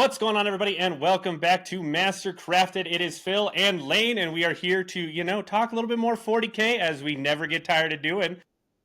What's going on, everybody, and welcome back to Master Crafted. It is Phil and Lane, and we are here to, talk a little bit more 40k as we never get tired of doing.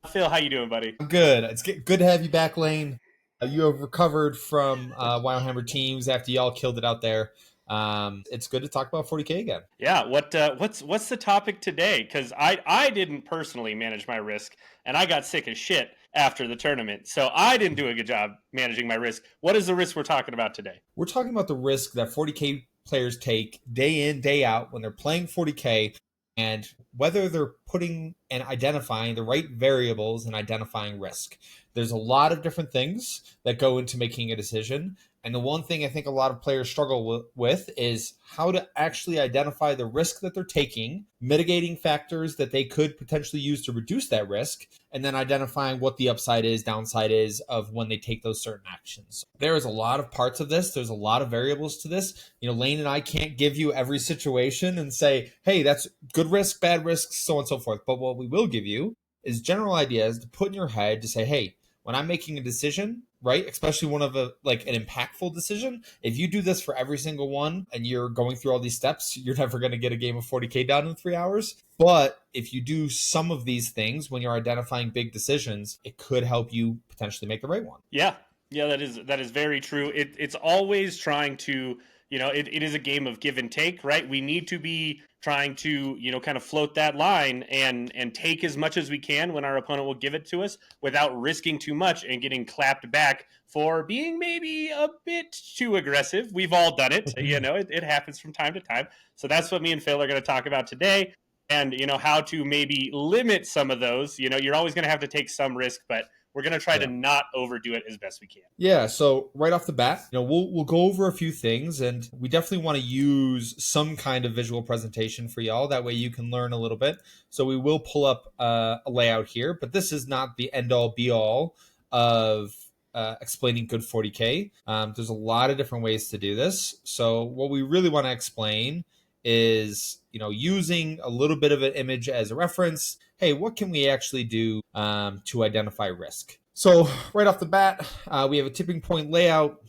Phil, how you doing, buddy? I'm good. It's good to have you back, Lane. You have recovered from Warhammer teams after y'all killed it out there. It's good to talk about 40k again. Yeah, what's the topic today? Because I didn't personally manage my risk, and I got sick as shit after the tournament, so I didn't do a good job managing my risk. What is the risk we're talking about today? We're talking about the risk that 40k players take day in, day out when they're playing 40k, and whether they're putting and identifying the right variables and identifying risk. There's a lot of different things that go into making a decision. And the one thing I think a lot of players struggle with is how to actually identify the risk that they're taking, mitigating factors that they could potentially use to reduce that risk, and then identifying what the upside is, downside is of when they take those certain actions. There is a lot of parts of this. There's a lot of variables to this. Lane and I can't give you every situation and say, hey, that's good risk, bad risk, so on and so forth. But what we will give you is general ideas to put in your head to say, hey, when I'm making a decision, right, especially one of an impactful decision, if you do this for every single one and you're going through all these steps, you're never going to get a game of 40k done in 3 hours. But if you do some of these things when you're identifying big decisions, it could help you potentially make the right one. Yeah, that is very true. It's always trying to, it is a game of give and take, right? We need to be trying to, kind of float that line and take as much as we can when our opponent will give it to us without risking too much and getting clapped back for being maybe a bit too aggressive. We've all done it, it happens from time to time. So that's what me and Phil are going to talk about today. And, how to maybe limit some of those. You're always going to have to take some risk, but we're going to try to not overdo it as best we can. Yeah, so right off the bat, we'll go over a few things, and we definitely want to use some kind of visual presentation for y'all. That way you can learn a little bit. So we will pull up a layout here, but this is not the end-all, be-all of explaining good 40K. There's a lot of different ways to do this. So what we really want to explain is, using a little bit of an image as a reference. Hey, what can we actually do to identify risk? So right off the bat, we have a tipping point layout.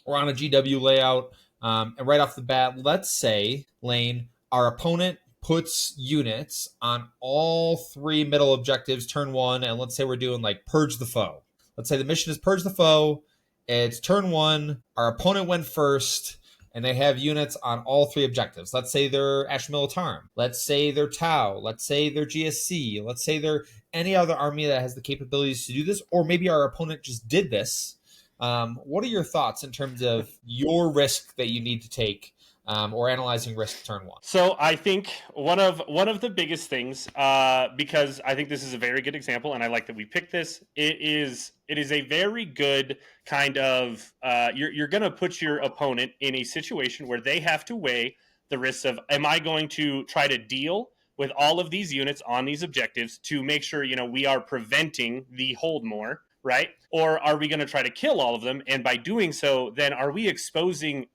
We're on a GW layout. And right off the bat, let's say, Lane, our opponent puts units on all 3 middle objectives turn 1. And let's say we're doing like Purge the Foe. Let's say the mission is Purge the Foe. It's turn 1. Our opponent went first. And they have units on all 3 objectives. Let's say they're Ash Militarum. Let's say they're Tau. Let's say they're GSC. Let's say they're any other army that has the capabilities to do this. Or maybe our opponent just did this. What are your thoughts in terms of your risk that you need to take or analyzing risk turn 1? So I think one of the biggest things, because I think this is a very good example, and I like that we picked this. It is a very good kind of you're going to put your opponent in a situation where they have to weigh the risks of, am I going to try to deal with all of these units on these objectives to make sure we are preventing the hold more, right? Or are we going to try to kill all of them? And by doing so, then are we exposing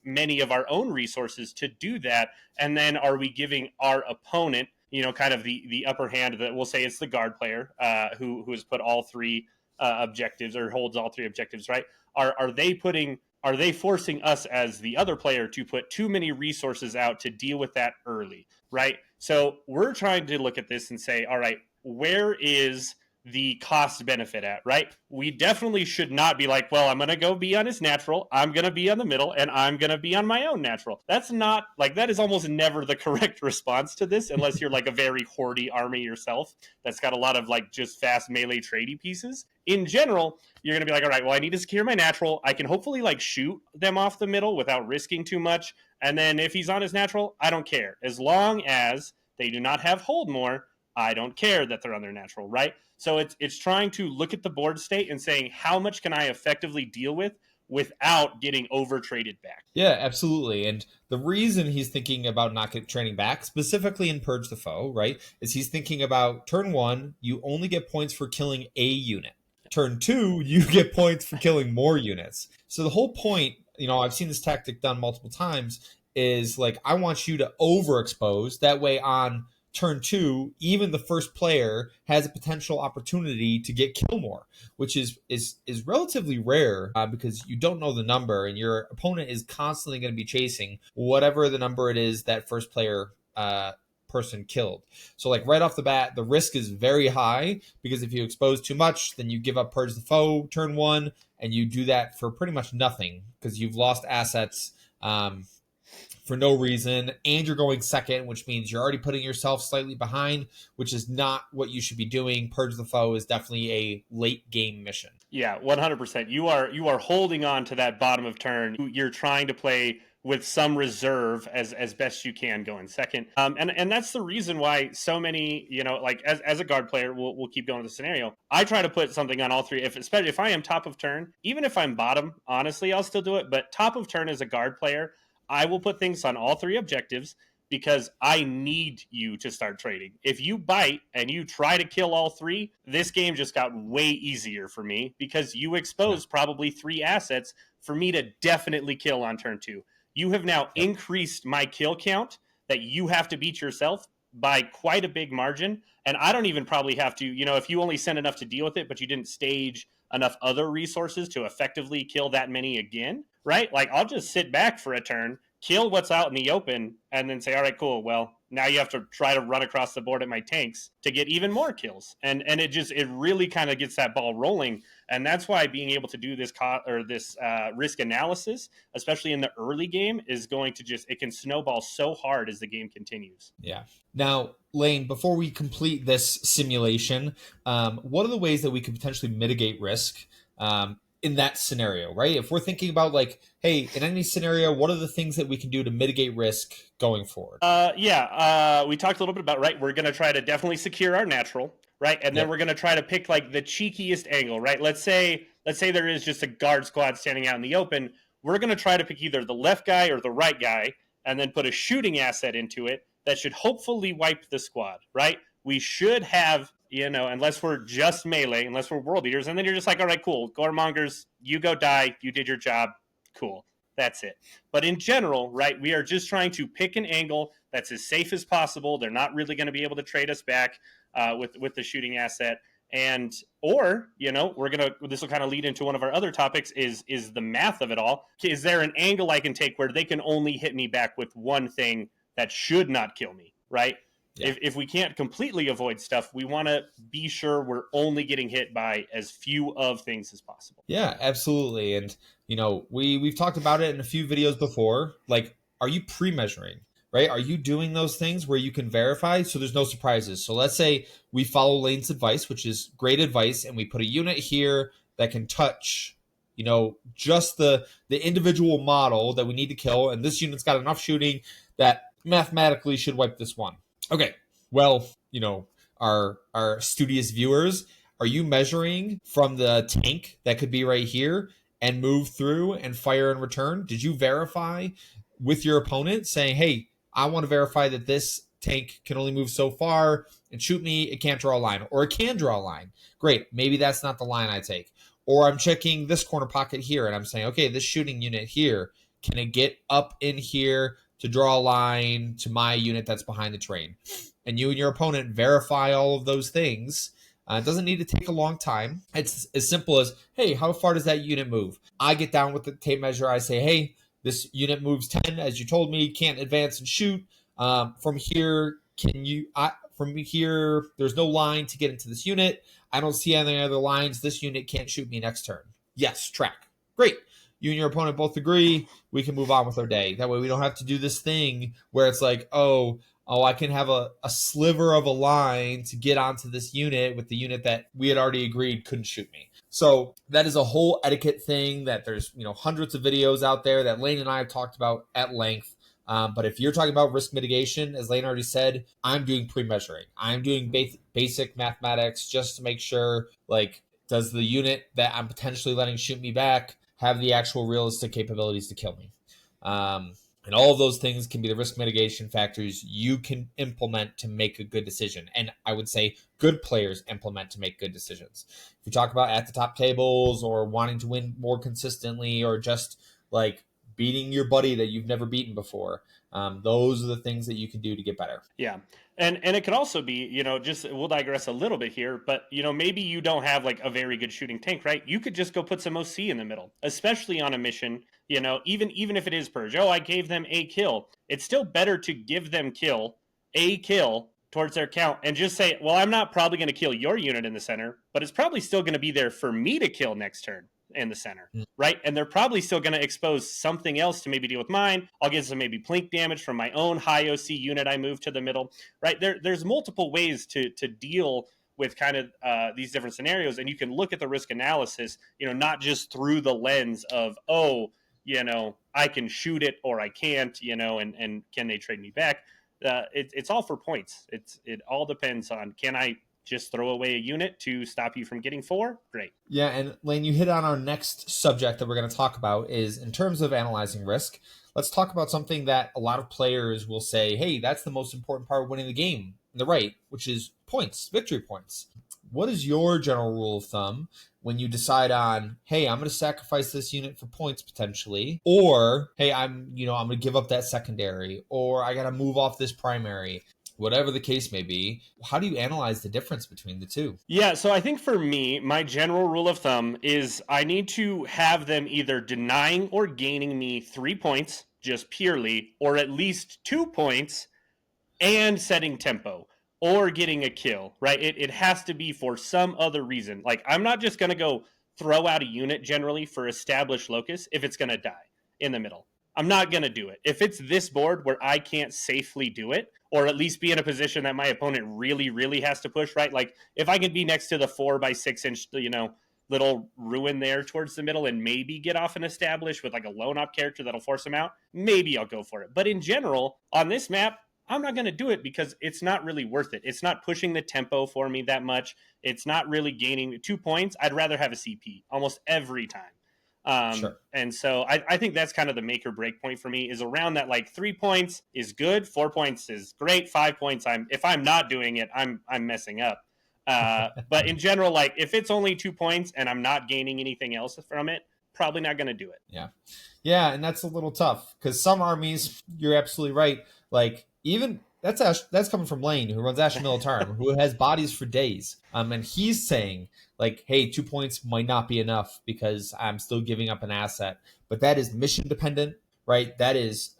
many of our own resources to do that? And then are we giving our opponent, kind of the upper hand that we'll say it's the guard player who has put all 3 objectives or holds all 3 objectives, right? Are they forcing us as the other player to put too many resources out to deal with that early, right? So we're trying to look at this and say, all right, where is the cost benefit at, right? We definitely should not be like, well, I'm going to go be on his natural, I'm going to be on the middle, and I'm going to be on my own natural. That's not, that is almost never the correct response to this, unless you're like a very hoardy army yourself that's got a lot of just fast melee tradey pieces. In general, you're going to be like, all right, well, I need to secure my natural. I can hopefully shoot them off the middle without risking too much. And then if he's on his natural, I don't care. As long as they do not have hold more, I don't care that they're on their natural, right? So it's trying to look at the board state and saying, how much can I effectively deal with without getting over traded back? Yeah, absolutely. And the reason he's thinking about not trading back, specifically in Purge the Foe, right, is he's thinking about turn 1, you only get points for killing a unit. Turn 2, you get points for killing more units. So the whole point, I've seen this tactic done multiple times, is I want you to overexpose. That way on turn 2, even the first player has a potential opportunity to get kill more, which is relatively rare because you don't know the number, and your opponent is constantly going to be chasing whatever the number it is that first player person killed. So like right off the bat, the risk is very high, because if you expose too much, then you give up Purge the Foe turn 1, and you do that for pretty much nothing because you've lost assets for no reason, and you're going second, which means you're already putting yourself slightly behind, which is not what you should be doing. Purge the Foe is definitely a late game mission. Yeah, 100%. You are holding on to that bottom of turn. You're trying to play with some reserve as best you can going second. And that's the reason why so many, like as a guard player, we'll keep going with the scenario. I try to put something on all three, especially if I am top of turn. Even if I'm bottom, honestly, I'll still do it. But top of turn as a guard player, I will put things on all three objectives, because I need you to start trading. If you bite and you try to kill all three, this game just got way easier for me, because you exposed probably 3 assets for me to definitely kill on turn 2. You have now increased my kill count that you have to beat yourself by quite a big margin. And I don't even probably have to, if you only send enough to deal with it, but you didn't stage enough other resources to effectively kill that many again, right? Like, I'll just sit back for a turn, kill what's out in the open, and then say, all right, cool, well, now you have to try to run across the board at my tanks to get even more kills. And it really kind of gets that ball rolling. And that's why being able to do this risk analysis, especially in the early game, is going to it can snowball so hard as the game continues. Yeah. Now, Lane, before we complete this simulation, what are the ways that we could potentially mitigate risk in that scenario, right? If we're thinking about like, hey, in any scenario, what are the things that we can do to mitigate risk going forward? We talked a little bit about, right, we're going to try to definitely secure our natural, right? And then we're going to try to pick like the cheekiest angle, right? Let's say there is just a guard squad standing out in the open. We're going to try to pick either the left guy or the right guy, and then put a shooting asset into it that should hopefully wipe the squad, right? We should have, unless we're just melee, unless we're world eaters, and then you're just like, all right, cool, Goremongers, you go die, you did your job, cool, that's it. But in general, right, we are just trying to pick an angle that's as safe as possible. They're not really going to be able to trade us back with the shooting asset. And this will kind of lead into one of our other topics, is the math of it all. Is there an angle I can take where they can only hit me back with one thing that should not kill me, right? Yeah. If we can't completely avoid stuff, we want to be sure we're only getting hit by as few of things as possible. Yeah, absolutely. And, we've talked about it in a few videos before. Like, are you pre-measuring, right? Are you doing those things where you can verify so there's no surprises? So let's say we follow Lane's advice, which is great advice, and we put a unit here that can touch, just the individual model that we need to kill. And this unit's got enough shooting that mathematically should wipe this one. Okay, well, our studious viewers, are you measuring from the tank that could be right here and move through and fire in return? Did you verify with your opponent saying, hey, I want to verify that this tank can only move so far and shoot me, it can't draw a line, or it can draw a line? Great, maybe that's not the line I take. Or I'm checking this corner pocket here and I'm saying, okay, this shooting unit here, can it get up in here to draw a line to my unit that's behind the train? And you and your opponent verify all of those things. It doesn't need to take a long time. It's as simple as, hey, how far does that unit move? I get down with the tape measure. I say, hey, this unit moves 10, as you told me, can't advance and shoot. From here, there's no line to get into this unit. I don't see any other lines. This unit can't shoot me next turn. Yes, track. Great. You and your opponent both agree, we can move on with our day. That way we don't have to do this thing where it's like, oh, I can have a sliver of a line to get onto this unit with the unit that we had already agreed couldn't shoot me. So that is a whole etiquette thing that there's hundreds of videos out there that Lane and I have talked about at length. But if you're talking about risk mitigation, as Lane already said, I'm doing pre-measuring. I'm doing basic mathematics just to make sure, like, does the unit that I'm potentially letting shoot me back have the actual realistic capabilities to kill me? And all of those things can be the risk mitigation factors you can implement to make a good decision. And I would say good players implement to make good decisions. If you talk about at the top tables or wanting to win more consistently or just like beating your buddy that you've never beaten before, Those are the things that you can do to get better. Yeah. And it could also be, just we'll digress a little bit here, but maybe you don't have like a very good shooting tank, right? You could just go put some OC in the middle, especially on a mission, even if it is purge. Oh, I gave them a kill. It's still better to give them a kill towards their count and just say, well, I'm not probably going to kill your unit in the center, but it's probably still going to be there for me to kill next turn in the center, right? And they're probably still going to expose something else to maybe deal with mine. I'll get some maybe plink damage from my own high OC unit I move to the middle, right? There's multiple ways to deal with kind of these different scenarios, and you can look at the risk analysis, not just through the lens of, I can shoot it or I can't, and can they trade me back? It's all for points. It all depends on, can I just throw away a unit to stop you from getting 4? Great. Yeah, and Lane, you hit on our next subject that we're going to talk about is in terms of analyzing risk. Let's talk about something that a lot of players will say, hey, that's the most important part of winning the game. The right, which is points, victory points. What is your general rule of thumb when you decide on, hey, I'm going to sacrifice this unit for points potentially, or hey, I'm going to give up that secondary, or I got to move off this primary, whatever the case may be? How do you analyze the difference between the two? Yeah, so I think for me, my general rule of thumb is I need to have them either denying or gaining me 3 points, just purely, or at least 2 points and setting tempo or getting a kill, right? It has to be for some other reason. Like, I'm not just going to go throw out a unit generally for established locus if it's going to die in the middle. I'm not going to do it. If it's this board where I can't safely do it, or at least be in a position that my opponent really, really has to push, right? Like, if I can be next to the 4x6 inch, little ruin there towards the middle and maybe get off an establish with like a lone op character that'll force him out, maybe I'll go for it. But in general, on this map, I'm not going to do it because it's not really worth it. It's not pushing the tempo for me that much. It's not really gaining 2 points. I'd rather have a CP almost every time. Sure. And so I think that's kind of the make or break point for me, is around that, like, 3 points is good, 4 points is great, 5 points, if I'm not doing it, I'm messing up. But in general, like, if it's only 2 points and I'm not gaining anything else from it, probably not going to do it. Yeah, and that's a little tough because some armies, you're absolutely right. Like, even that's coming from Lane, who runs Ashen Militarum, who has bodies for days. And he's saying, like, hey, 2 points might not be enough because I'm still giving up an asset. But that is mission dependent, right? That is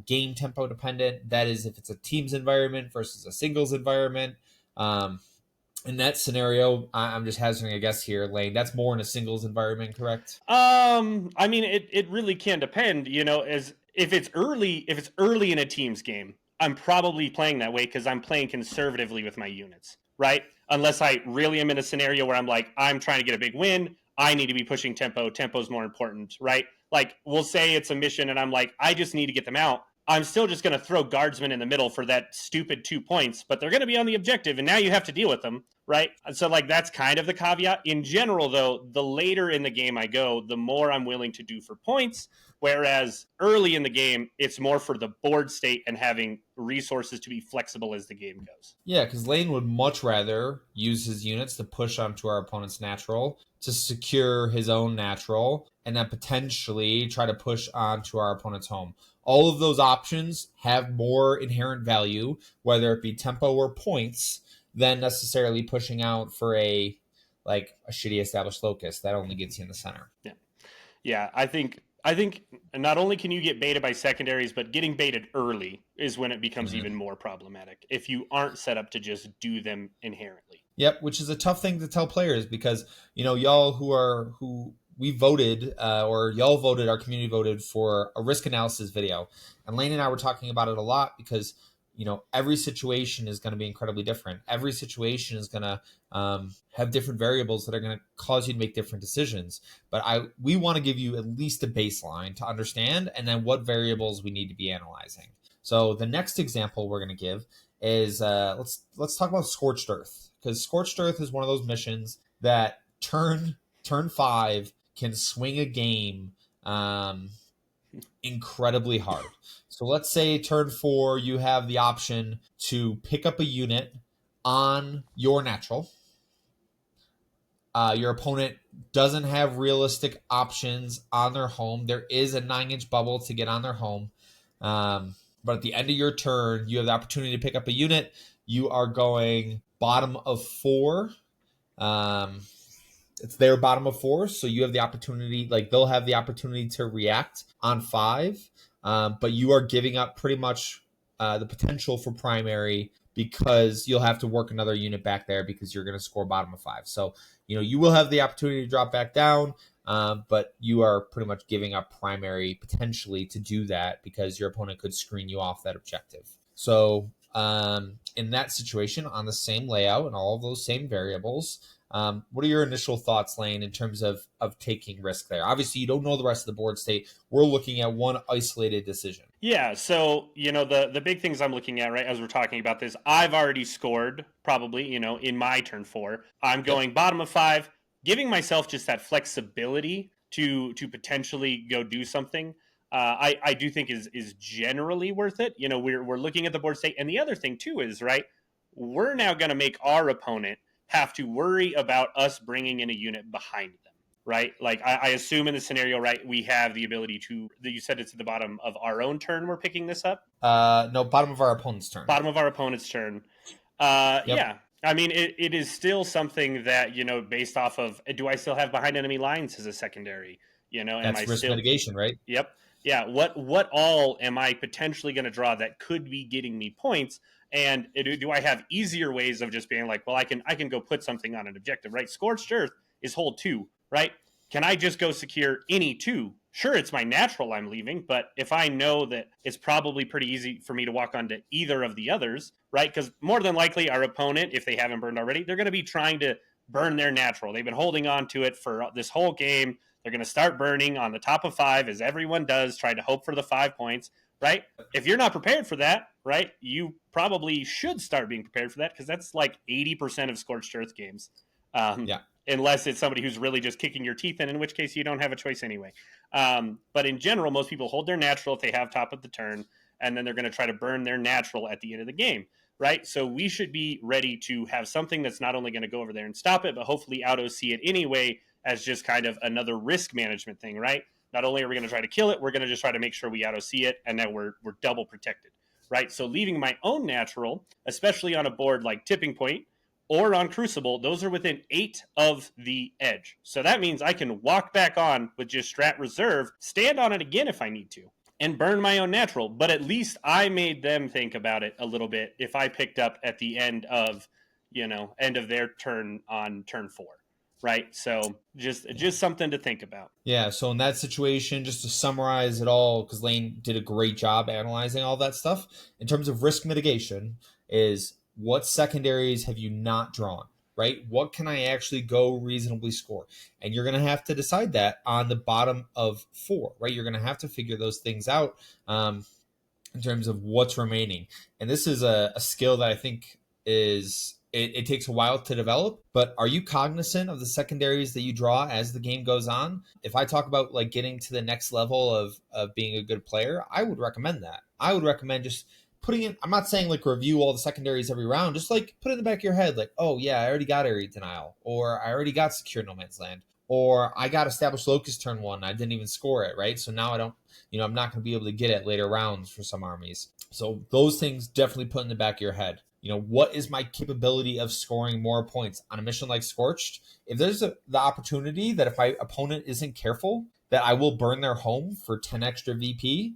game tempo dependent. That is if it's a team's environment versus a singles environment. In that scenario, I'm just hazarding a guess here, Lane. That's more in a singles environment, correct? I mean, it really can depend. As if it's early in a team's game, I'm probably playing that way because I'm playing conservatively with my units, right? Unless I really am in a scenario where I'm like, I'm trying to get a big win, I need to be pushing tempo. Tempo's more important, right? Like, we'll say it's a mission and I'm like, I just need to get them out. I'm still just going to throw guardsmen in the middle for that stupid 2 points, but they're going to be on the objective, and now you have to deal with them, right? So, like, that's kind of the caveat. In general, though, the later in the game I go, the more I'm willing to do for points, whereas early in the game, it's more for the board state and having resources to be flexible as the game goes. Yeah, because Lane would much rather use his units to push onto our opponent's natural, to secure his own natural, and then potentially try to push onto our opponent's home. All of those options have more inherent value, whether it be tempo or points, than necessarily pushing out for a shitty established locus that only gets you in the center. Yeah, I think not only can you get baited by secondaries, but getting baited early is when it becomes even more problematic if you aren't set up to just do them inherently. Yep, which is a tough thing to tell players because y'all who we voted or y'all voted, our community voted for a risk analysis video, and Lane and I were talking about it a lot because every situation is going to be incredibly different. Every situation is going to have different variables that are going to cause you to make different decisions. But we want to give you at least a baseline to understand, and then what variables we need to be analyzing. So the next example we're going to give is let's talk about Scorched Earth, because Scorched Earth is one of those missions that turn 5 can swing a game incredibly hard. So let's say turn 4, you have the option to pick up a unit on your natural. Your opponent doesn't have realistic options on their home. There is a 9-inch bubble to get on their home. But at the end of your turn, you have the opportunity to pick up a unit. You are going bottom of 4. Um, it's their bottom of 4, so you have the opportunity, like they'll have the opportunity to react on 5, but you are giving up pretty much the potential for primary because you'll have to work another unit back there because you're going to score bottom of 5. So, you will have the opportunity to drop back down, but you are pretty much giving up primary potentially to do that because your opponent could screen you off that objective. So, in that situation, on the same layout and all of those same variables, what are your initial thoughts, Lane, in terms of taking risk there? Obviously, you don't know the rest of the board state. We're looking at one isolated decision. Yeah, so the big things I'm looking at, right, as we're talking about this, I've already scored probably, in my turn 4. I'm Yep. going bottom of 5, giving myself just that flexibility to potentially go do something. I do think is generally worth it. We're looking at the board state, and the other thing too is, right, we're now going to make our opponent have to worry about us bringing in a unit behind them, right? Like I assume in the scenario, right, we have the ability to. You said it's at the bottom of our own turn. We're picking this up. No, bottom of our opponent's turn. Bottom of our opponent's turn. Yep. Yeah. I mean, it is still something that based off of, do I still have behind enemy lines as a secondary? Am I That's risk still? mitigation, right? Yep. Yeah. What all am I potentially going to draw that could be getting me points? And do I have easier ways of just being like, well, I can go put something on an objective, right? Scorched Earth is hold 2, right? Can I just go secure any 2? Sure, it's my natural I'm leaving, but if I know that it's probably pretty easy for me to walk onto either of the others, right? Because more than likely our opponent, if they haven't burned already, they're going to be trying to burn their natural. They've been holding on to it for this whole game. They're going to start burning on the top of 5, as everyone does, trying to hope for the 5 points, right? If you're not prepared for that, right, you probably should start being prepared for that because that's like 80% of Scorched Earth games. Yeah. Unless it's somebody who's really just kicking your teeth in which case you don't have a choice anyway. But in general, most people hold their natural if they have top of the turn, and then they're going to try to burn their natural at the end of the game, right? So we should be ready to have something that's not only going to go over there and stop it, but hopefully out-OC it anyway as just kind of another risk management thing, right? Not only are we going to try to kill it, we're going to just try to make sure we out-OC it, and then we're double protected, right? So leaving my own natural, especially on a board like Tipping Point, or on Crucible, those are within 8 of the edge. So that means I can walk back on with just Strat Reserve, stand on it again if I need to, and burn my own natural. But at least I made them think about it a little bit if I picked up at the end of, end of their turn on turn 4. Right. So just something to think about. Yeah. So in that situation, just to summarize it all, because Lane did a great job analyzing all that stuff, in terms of risk mitigation, is what secondaries have you not drawn? Right? What can I actually go reasonably score? And you're going to have to decide that on the bottom of 4, right? You're going to have to figure those things out in terms of what's remaining. And this is a skill that I think it takes a while to develop, but are you cognizant of the secondaries that you draw as the game goes on? If I talk about like getting to the next level of being a good player, I would recommend that. I would recommend just putting in, I'm not saying like review all the secondaries every round, just like put it in the back of your head, like, oh yeah, I already got Area Denial, or I already got Secure No Man's Land, or I got Established Locust turn 1, I didn't even score it, right? So now I don't, I'm not going to be able to get it later rounds for some armies. So those things definitely put in the back of your head. What is my capability of scoring more points on a mission like Scorched? If there's the opportunity that if my opponent isn't careful, that I will burn their home for 10 extra VP,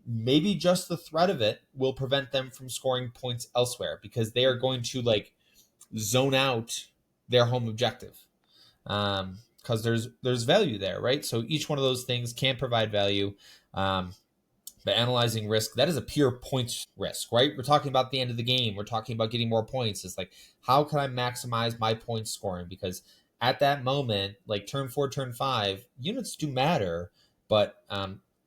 maybe just the threat of it will prevent them from scoring points elsewhere because they are going to like zone out their home objective. Because there's value there, right? So each one of those things can provide value. But analyzing risk, that is a pure points risk, right? We're talking about the end of the game. We're talking about getting more points. It's like, how can I maximize my point scoring? Because at that moment, like turn 4, turn 5, units do matter. But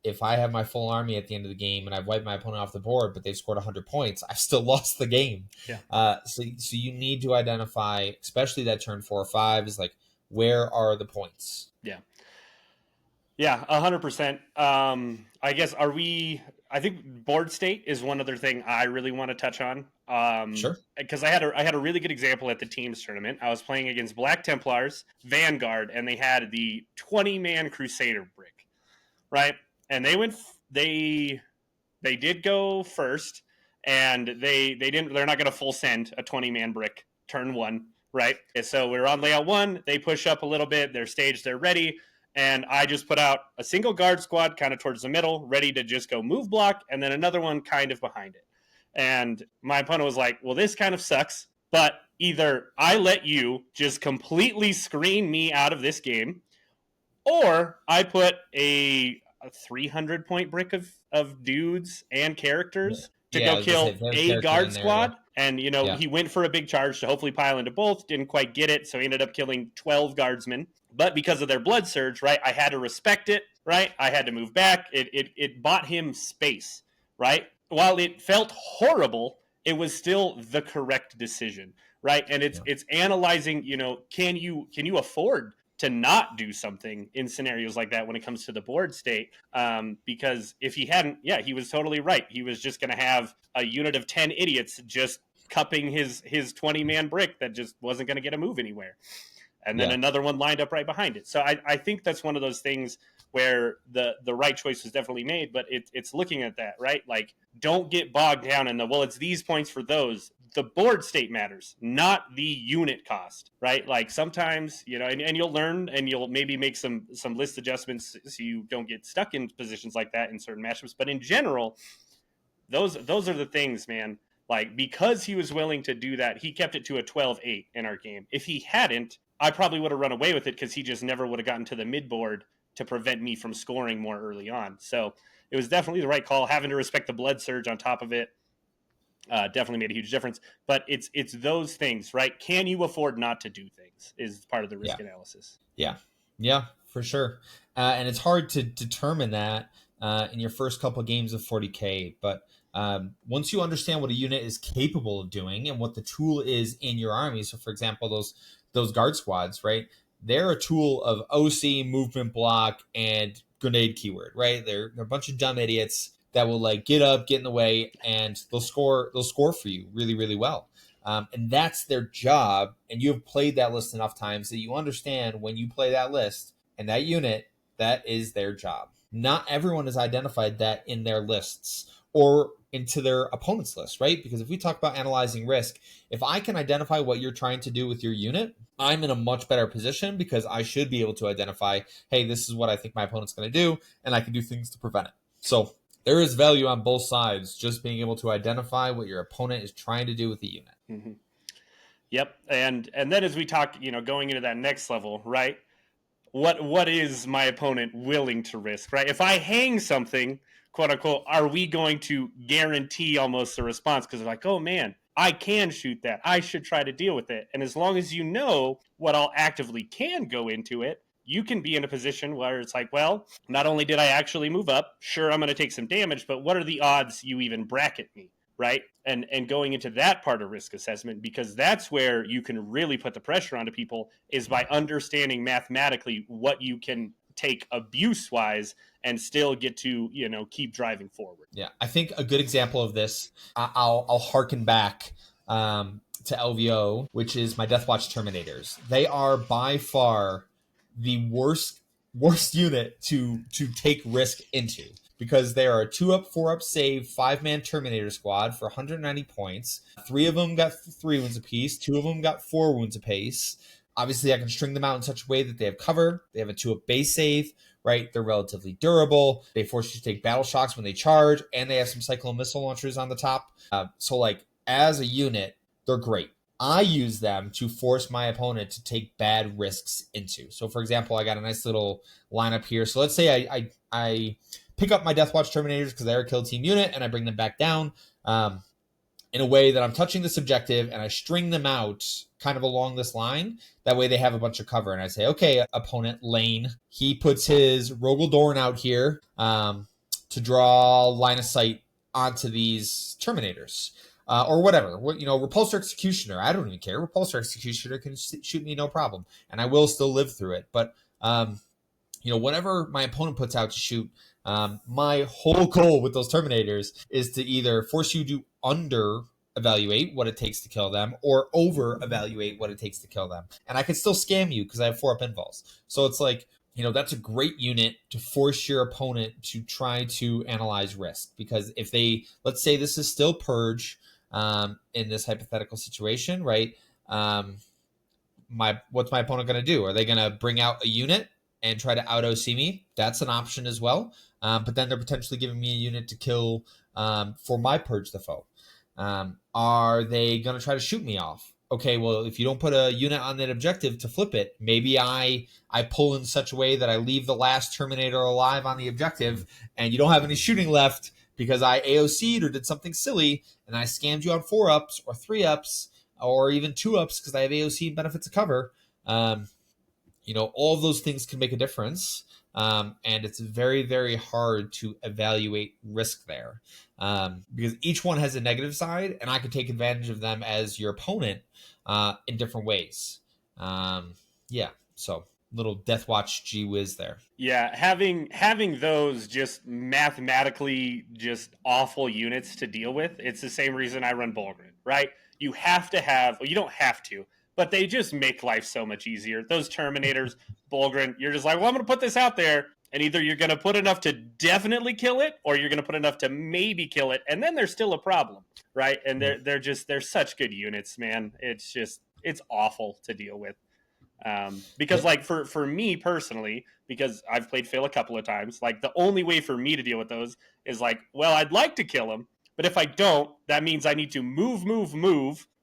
if I have my full army at the end of the game and I've wiped my opponent off the board, but they've scored 100 points, I've still lost the game. Yeah. So you need to identify, especially that turn 4 or 5, is like, where are the points? Yeah. Yeah, 100%. I guess I think board state is one other thing I really want to touch on. Sure. Because I had a really good example at the teams tournament. I was playing against Black Templars, Vanguard, and they had the 20-man Crusader brick, right? And they They did go first, and they're not going to full send a 20-man brick turn one, right? So we're on layout one. They push up a little bit. They're staged. They're ready. And I just put out a single guard squad kind of towards the middle, ready to just go move block, and then another one kind of behind it. And my opponent was like, well, this kind of sucks, but either I let you just completely screen me out of this game, or I put a 300 point brick of dudes and characters to Yeah, go I was gonna say, kill if they have a characters guard in there, squad. And, yeah, he went for a big charge to hopefully pile into both. Didn't quite get it. So he ended up killing 12 guardsmen. But because of their blood surge, right, I had to respect it, right? I had to move back. It bought him space, right? While it felt horrible, it was still the correct decision, right? And yeah, it's analyzing, can you afford to not do something in scenarios like that when it comes to the board state. Because if he hadn't, yeah, he was totally right. He was just going to have a unit of 10 idiots just cupping his 20-man brick that just wasn't going to get a move anywhere. And then yeah, another one lined up right behind it. So I think that's one of those things where the right choice was definitely made, but it's looking at that, right? Like, don't get bogged down in it's these points for those. The board state matters, not the unit cost, right? Like sometimes, and you'll learn and you'll maybe make some list adjustments so you don't get stuck in positions like that in certain matchups. But in general, those are the things, man. Like, because he was willing to do that, he kept it to a 12-8 in our game. If he hadn't, I probably would have run away with it because he just never would have gotten to the mid board to prevent me from scoring more early on. So it was definitely the right call. Having to respect the blood surge on top of it definitely made a huge difference. But it's those things, right? Can you afford not to do things is part of the risk yeah, analysis. yeah, yeah, for sure. And it's hard to determine that in your first couple of games of 40k, but once you understand what a unit is capable of doing and what the tool is in your army, so for example, those guard squads, right? They're a tool of OC, movement block, and grenade keyword, right? They're a bunch of dumb idiots that will like get up, get in the way, and they'll score for you really, really well. And that's their job. And you have played that list enough times that you understand when you play that list and that unit, that is their job. Not everyone has identified that in their lists or into their opponent's list, right? Because if we talk about analyzing risk, if I can identify what you're trying to do with your unit, I'm in a much better position because I should be able to identify, hey, this is what I think my opponent's going to do, and I can do things to prevent it. So there is value on both sides, just being able to identify what your opponent is trying to do with the unit. Mm-hmm. Yep. And then as we talk, going into that next level, right? What is my opponent willing to risk, right? If I hang something, quote unquote, are we going to guarantee almost a response? Because they're like, oh man, I can shoot that. I should try to deal with it. And as long as you know what all actively can go into it, you can be in a position where it's like, well, not only did I actually move up, sure, I'm going to take some damage, but what are the odds you even bracket me? Right. And going into that part of risk assessment, because that's where you can really put the pressure onto people, is by understanding mathematically what you can take abuse wise and still get to, keep driving forward. Yeah, I think a good example of this, I'll harken back to LVO, which is my Deathwatch Terminators. They are by far the worst unit to take risk into, because they are a 2-up, 4-up save 5-man Terminator squad for 190 points. 3 of them got 3 wounds apiece. 2 of them got 4 wounds apiece. Obviously, I can string them out in such a way that they have cover. They have a 2-up base save, right? They're relatively durable. They force you to take battle shocks when they charge, and they have some cyclone missile launchers on the top. So, like, as a unit, they're great. I use them to force my opponent to take bad risks into. So, for example, I got a nice little lineup here. So let's say I pick up my Deathwatch Terminators because they're a kill team unit, and I bring them back down in a way that I'm touching this objective, and I string them out kind of along this line. That way they have a bunch of cover. And I say, okay, opponent Lane, he puts his Rogel Dorn out here to draw line of sight onto these Terminators. Or whatever, Repulsor Executioner. I don't even care. Repulsor Executioner can shoot me no problem, and I will still live through it. But whatever my opponent puts out to shoot, my whole goal with those Terminators is to either force you to under evaluate what it takes to kill them or over evaluate what it takes to kill them. And I can still scam you because I have 4-up invuls. So it's like, that's a great unit to force your opponent to try to analyze risk. Because if they, let's say this is still purge in this hypothetical situation, right? What's my opponent going to do? Are they going to bring out a unit and try to out OC me? That's an option as well. But then they're potentially giving me a unit to kill for my purge the foe. Are they going to try to shoot me off? Okay, well, if you don't put a unit on that objective to flip it, maybe I pull in such a way that I leave the last Terminator alive on the objective, and you don't have any shooting left because I AOC'd or did something silly, and I scammed you on 4-ups or 3-ups or even 2-ups because I have AOC and benefits of cover. All of those things can make a difference. And it's very, very hard to evaluate risk there because each one has a negative side, and I could take advantage of them as your opponent in different ways. So little Death Watch gee whiz there. Yeah, having those just mathematically just awful units to deal with. It's the same reason I run Bulgrin, right? You have to have, well, you don't have to, but they just make life so much easier. Those Terminators, Bulgrin, you're just like, well, I'm going to put this out there, and either you're going to put enough to definitely kill it, or you're going to put enough to maybe kill it, and then there's still a problem, right? And they're such good units, man. It's awful to deal with. Because like for me personally, because I've played Phil a couple of times, like the only way for me to deal with those is like, well, I'd like to kill him, but if I don't, that means I need to move.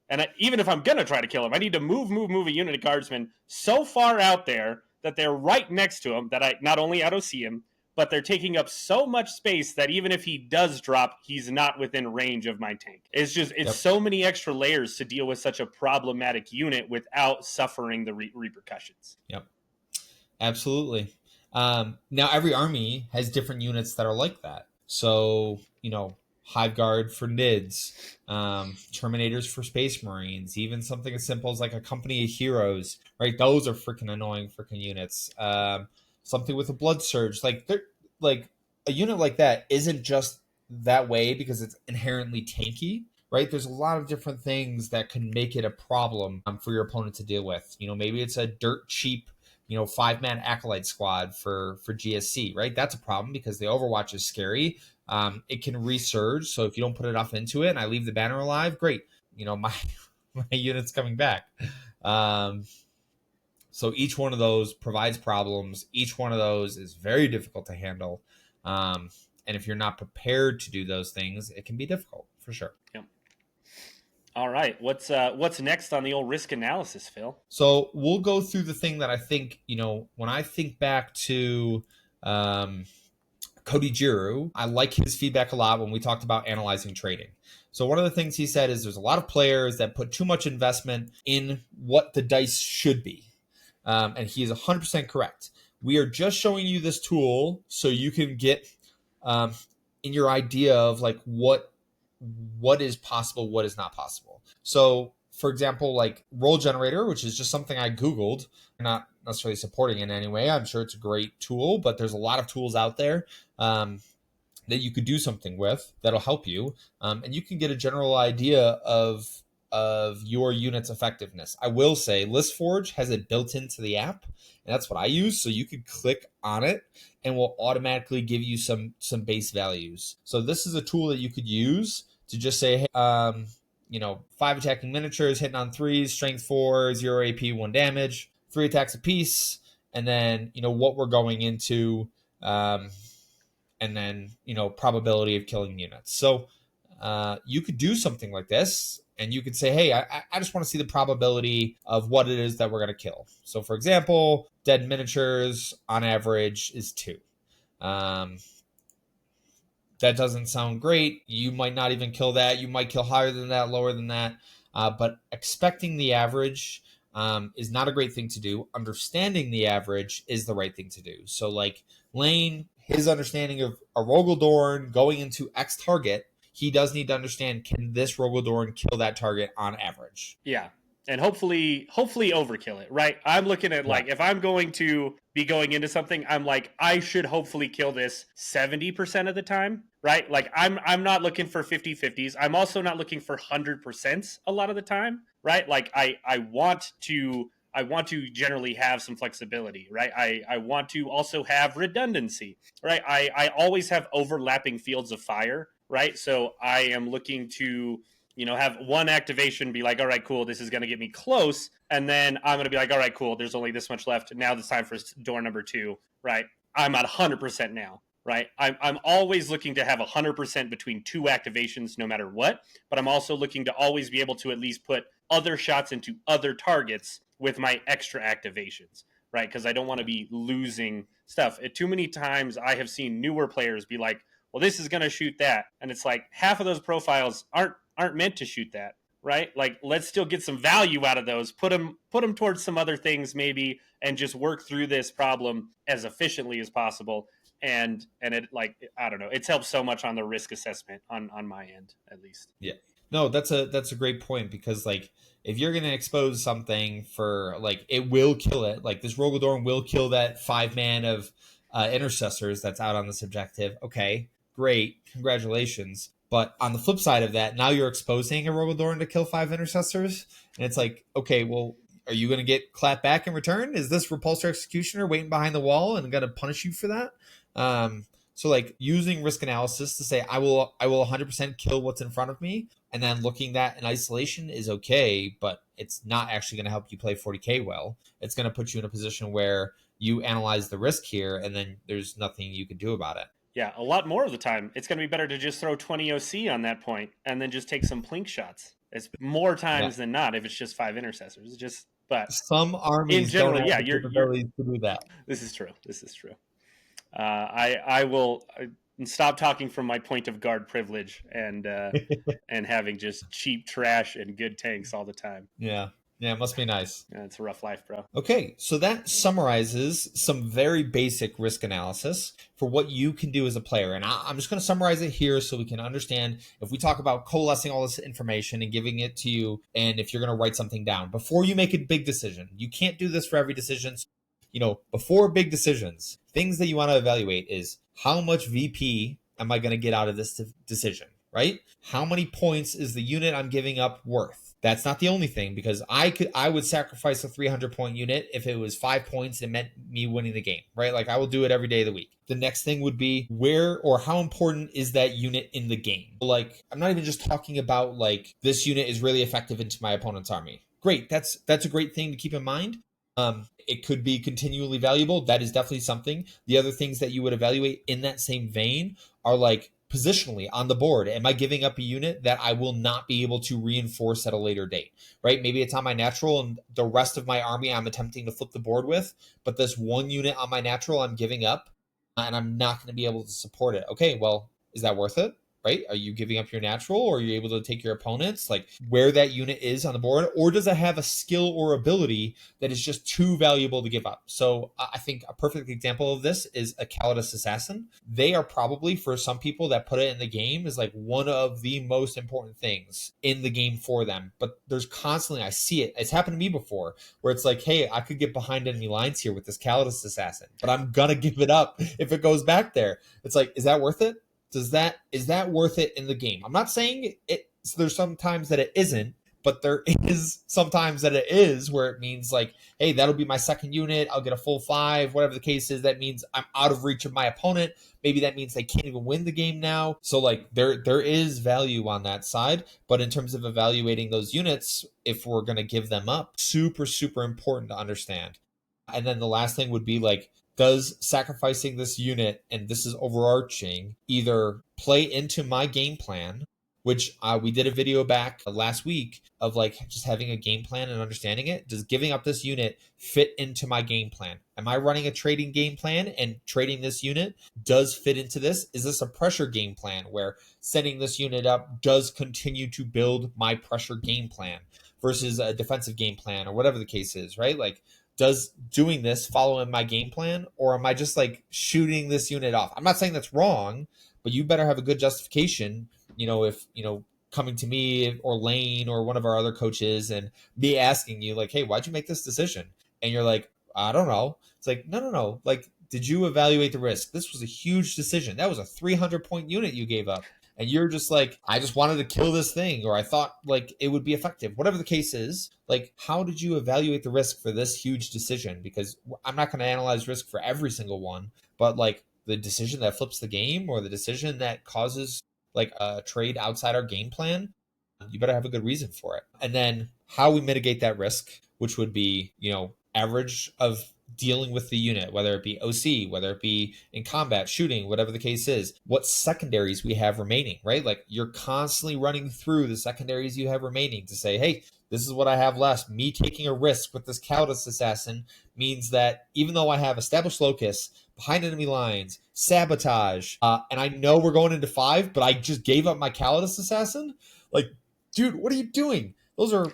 And even if I'm going to try to kill him, I need to move a unit of guardsmen so far out there that they're right next to him that I not only auto-see him, but they're taking up so much space that even if he does drop, he's not within range of my tank. It's so many extra layers to deal with such a problematic unit without suffering the repercussions. Yep, absolutely. Now, every army has different units that are like that. So, Hive Guard for NIDS, Terminators for Space Marines, even something as simple as like a Company of Heroes, right? Those are freaking annoying freaking units. Something with a Blood Surge, like a unit like that isn't just that way because it's inherently tanky, right? There's a lot of different things that can make it a problem for your opponent to deal with. Maybe it's a dirt cheap 5-man Acolyte squad for GSC, right? That's a problem because the Overwatch is scary. It can resurge, so if you don't put enough into it and I leave the banner alive, great. My unit's coming back. So each one of those provides problems. Each one of those is very difficult to handle. And if you're not prepared to do those things, it can be difficult for sure. Yep. All right. What's next on the old risk analysis, Phil? So we'll go through the thing that I think, when I think back to Cody Giroux, I like his feedback a lot when we talked about analyzing trading. So one of the things he said is there's a lot of players that put too much investment in what the dice should be. And he is 100% correct. We are just showing you this tool so you can get in your idea of like what is possible, what is not possible. So, for example, like Roll Generator, which is just something I Googled, not necessarily supporting in any way. I'm sure it's a great tool, but there's a lot of tools out there that you could do something with that'll help you. And you can get a general idea of your unit's effectiveness. I will say ListForge has it built into the app, and that's what I use. So you could click on it and will automatically give you some base values. So this is a tool that you could use to just say, hey, 5 attacking miniatures hitting on 3s, strength 4, 0 AP, 1 damage, 3 attacks apiece, and then what we're going into, and then probability of killing units. So you could do something like this, and you could say, hey, I just want to see the probability of what it is that we're going to kill. So, for example, dead miniatures on average is 2. That doesn't sound great. You might not even kill that. You might kill higher than that, lower than that. But expecting the average is not a great thing to do. Understanding the average is the right thing to do. So, like Lane, his understanding of a Rogaldorn going into X target, he does need to understand, can this Rogaldorn kill that target on average? Yeah. And hopefully overkill it, right? I'm looking at like, if I'm going to be going into something, I'm like, I should hopefully kill this 70% of the time, right? Like I'm not looking for 50-50s. I'm also not looking for 100% a lot of the time, right? Like I want to I want to generally have some flexibility, right? I want to also have redundancy, right? I always have overlapping fields of fire, right? So I am looking to, have one activation be like, all right, cool, this is going to get me close. And then I'm going to be like, all right, cool, there's only this much left. Now it's time for door number 2, right? I'm at 100% now, right? I'm always looking to have 100% between 2 activations no matter what, but I'm also looking to always be able to at least put other shots into other targets with my extra activations, right? Because I don't want to be losing stuff. Too many times I have seen newer players be like, well, this is going to shoot that. And it's like half of those profiles aren't meant to shoot that, right? Like, let's still get some value out of those, put them towards some other things maybe, and just work through this problem as efficiently as possible. And it, like, I don't know, it's helped so much on the risk assessment on my end, at least. Yeah. No, that's a great point, because like if you're gonna expose something for like, it will kill it. Like this Rogodorn will kill that 5-man of intercessors that's out on this objective. Okay, great, congratulations. But on the flip side of that, now you're exposing a Rogodorn to kill 5 intercessors, and it's like, okay, well, are you going to get clapped back in return? Is this Repulsor Executioner waiting behind the wall and going to punish you for that? So like using risk analysis to say I will 100% kill what's in front of me, and then looking that in isolation is okay, but it's not actually going to help you play 40k well. It's going to put you in a position where you analyze the risk here, and then there's nothing you can do about it. Yeah, a lot more of the time, it's going to be better to just throw 20 OC on that point and then just take some plink shots. It's more times than not if it's just 5 intercessors. But some armies in general, don't have yeah, the capabilities to do that. This is true. I will stop talking from my point of guard privilege and having just cheap trash and good tanks all the time. Yeah, it must be nice. Yeah, it's a rough life, bro. Okay, so that summarizes some very basic risk analysis for what you can do as a player. And I'm just going to summarize it here so we can understand if we talk about coalescing all this information and giving it to you, and if you're going to write something down before you make a big decision. You can't do this for every decision. Before big decisions, things that you want to evaluate is how much VP am I going to get out of this decision, right? How many points is the unit I'm giving up worth? That's not the only thing, because I would sacrifice a 300-point unit if it was 5 points and it meant me winning the game, right? Like I will do it every day of the week. The next thing would be where or how important is that unit in the game? Like I'm not even just talking about like this unit is really effective into my opponent's army. Great, that's a great thing to keep in mind. It could be continually valuable. That is definitely something. The other things that you would evaluate in that same vein are like positionally on the board. Am I giving up a unit that I will not be able to reinforce at a later date, right? Maybe it's on my natural and the rest of my army I'm attempting to flip the board with, but this one unit on my natural I'm giving up and I'm not going to be able to support it. Okay, well, is that worth it? Right? Are you giving up your natural, or are you able to take your opponents, like where that unit is on the board? Or does it have a skill or ability that is just too valuable to give up? So I think a perfect example of this is a Calidus Assassin. They are probably, for some people that put it in the game, is like one of the most important things in the game for them. But there's constantly, I see it, it's happened to me before, where it's like, hey, I could get behind enemy lines here with this Calidus Assassin, but I'm gonna give it up if it goes back there. It's like, is that worth it? Is that worth it in the game? I'm not saying it. There's sometimes that it isn't, but there is sometimes that it is, where it means like, hey, that'll be my second unit. I'll get a full 5, whatever the case is. That means I'm out of reach of my opponent. Maybe that means they can't even win the game now. So like there is value on that side, but in terms of evaluating those units, if we're going to give them up, super, super important to understand. And then the last thing would be like, does sacrificing this unit, and this is overarching, either play into my game plan, which we did a video back last week of like just having a game plan and understanding it. Does giving up this unit fit into my game plan? Am I running a trading game plan, and trading this unit does fit into this? Is this a pressure game plan where setting this unit up does continue to build my pressure game plan versus a defensive game plan, or whatever the case is, right? Like, does doing this follow in my game plan, or am I just like shooting this unit off? I'm not saying that's wrong, but you better have a good justification. If coming to me or Lane or one of our other coaches and me asking you like, hey, why'd you make this decision? And you're like, I don't know. It's like, no. Like, did you evaluate the risk? This was a huge decision. That was a 300-point unit you gave up. and you're just like, I just wanted to kill this thing, or I thought like it would be effective, whatever the case is, like, how did you evaluate the risk for this huge decision? Because I'm not going to analyze risk for every single one, but like the decision that flips the game or the decision that causes like a trade outside our game plan, you better have a good reason for it. And then how we mitigate that risk, which would be, average of dealing with the unit, whether it be OC, whether it be in combat, shooting, whatever the case is, what secondaries we have remaining, right? Like you're constantly running through the secondaries you have remaining to say, hey, this is what I have left. Me taking a risk with this Callous Assassin means that even though I have established locus, behind enemy lines, sabotage, and I know we're going into 5, but I just gave up my Callous Assassin. Like, dude, what are you doing? Those are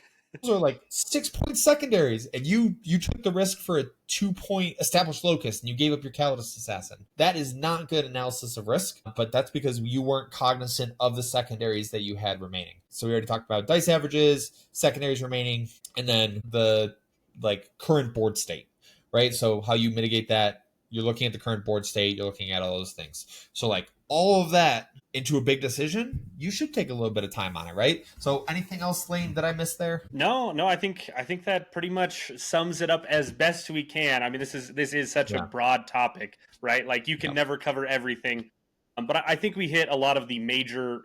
like 6-point secondaries, and you took the risk for a 2-point established locust, and you gave up your Callous Assassin. That is not good analysis of risk, but that's because you weren't cognizant of the secondaries that you had remaining. So we already talked about dice averages, secondaries remaining, and then the like current board state, right? So how you mitigate that, you're looking at the current board state, you're looking at all those things. So like all of that into a big decision, you should take a little bit of time on it, right? So anything else, Lane, that I missed there? No, I think that pretty much sums it up as best we can. I mean, this is such a Yeah. broad topic, right? Like you can Yeah. never cover everything. But I think we hit a lot of the major,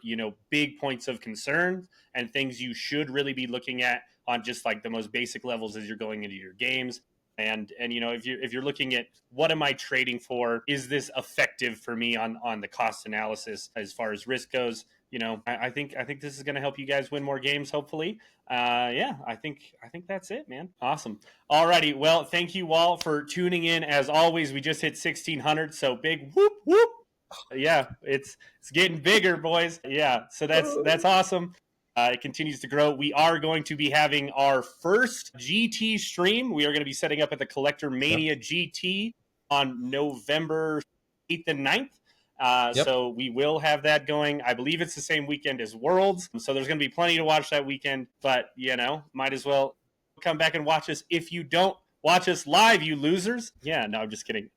big points of concern and things you should really be looking at on just like the most basic levels as you're going into your games. And if you're looking at what am I trading for, is this effective for me on the cost analysis as far as risk goes? I think this is going to help you guys win more games. Hopefully, yeah. I think that's it, man. Awesome. Alrighty. Well, thank you all for tuning in. As always, we just hit 1,600, so big whoop whoop. Yeah, it's getting bigger, boys. Yeah, so that's awesome. It continues to grow. We are going to be having our first GT stream. We are going to be setting up at the Collector Yep. Mania GT on November 8th and 9th. Yep. So we will have that going. I believe it's the same weekend as Worlds. So there's going to be plenty to watch that weekend. But, might as well come back and watch us. If you don't watch us live, you losers. Yeah, no, I'm just kidding.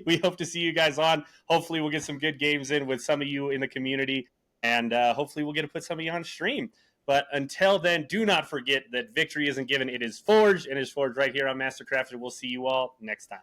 We hope to see you guys on. Hopefully, we'll get some good games in with some of you in the community. And hopefully, we'll get to put some of you on stream. But until then, do not forget that victory isn't given, it is forged, and it is forged right here on Mastercraft. And we'll see you all next time.